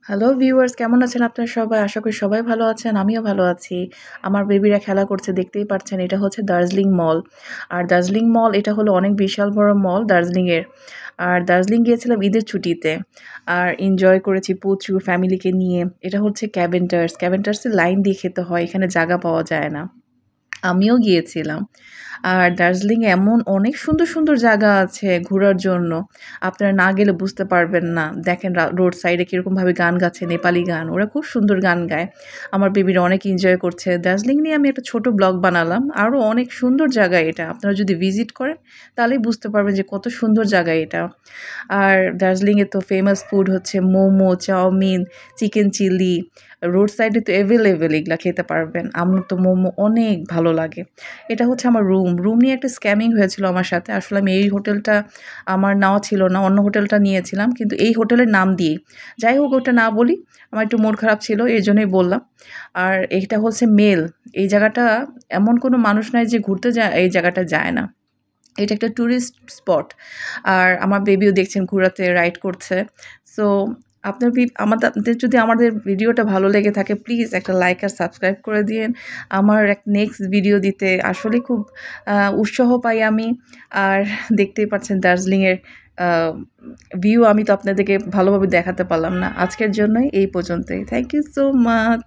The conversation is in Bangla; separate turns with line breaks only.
হ্যালো ভিউয়ার্স কেমন আছেন আপনারা সবাই? আশা করি সবাই ভালো আছেন। আমিও ভালো আছি। আমার বেবিরা খেলা করছে দেখতেই পাচ্ছেন। এটা হচ্ছে দার্জিলিং মল। আর দার্জিলিং মল এটা হলো অনেক বিশাল বড় মল দার্জিলিংয়ের। আর দার্জিলিং গিয়েছিলাম ঈদের ছুটিতে। আর এনজয় করেছি প্রচুর ফ্যামিলিকে নিয়ে। এটা হচ্ছে ক্যাভেন্টার্স। ক্যাভেন্টার্সের লাইন দিয়ে খেতে হয়। এখানে জায়গা পাওয়া যায় না। আমিও গিয়েছিলাম। আর দার্জিলিংয়ে এমন অনেক সুন্দর, সুন্দর জায়গা আছে ঘোরার জন্য। আপনারা না গেলে বুঝতে পারবেন না। দেখেন রোড সাইডে কিরকমভাবে গান গাচ্ছে, নেপালি গান। ওরা খুব সুন্দর গান গায়। আমার বেবিরা অনেক এনজয় করছে। দার্জিলিং নিয়ে আমি একটা ছোট ব্লগ বানালাম। আরও অনেক সুন্দর জায়গা এটা। আপনারা যদি ভিজিট করেন তাহলেই বুঝতে পারবেন যে কত সুন্দর জায়গা এটা। আর দার্জিলিংয়ে তো ফেমাস ফুড হচ্ছে momo, chowmein, chicken chilli. Road সাইডে তো এভেলেবেল এগুলা খেতে পারবেন। আমার তো মোমো অনেক ভালো লাগে। এটা হচ্ছে আমার রুম নিয়ে একটা স্ক্যামিং হয়েছিল আমার সাথে। আসলে আমি এই হোটেলটা আমার নেওয়া ছিল না, অন্য হোটেলটা নিয়েছিলাম। কিন্তু এই হোটেলের নাম দিয়েই। যাই হোক ওটা না বলি, আমার একটু মুড খারাপ ছিল এজন্যই বললাম। আর এইটা হচ্ছে মেল। এই জায়গাটা এমন কোনো মানুষ নাই যে ঘুরতে যায় এই জায়গাটা যায় না। এটা একটা টুরিস্ট স্পট। আর আমার বেবিও দেখছেন ঘোরাতে রাইড করছে। সো আপনাদের যদি আমাদের ভিডিওটা ভালো লেগে থাকে প্লিজ একটা লাইক আর সাবস্ক্রাইব করে দিয়েন। আমার নেক্সট ভিডিও দিতে আসলেই খুব উৎসাহ পাই আমি। আর দেখতেই পাচ্ছেন দার্জিলিংয়ের আ ভিউ আমি তো আপনাদেরকে ভালোভাবে দেখাতে পারলাম না। আজকের জন্যই এই পর্যন্তই। Thank you so much.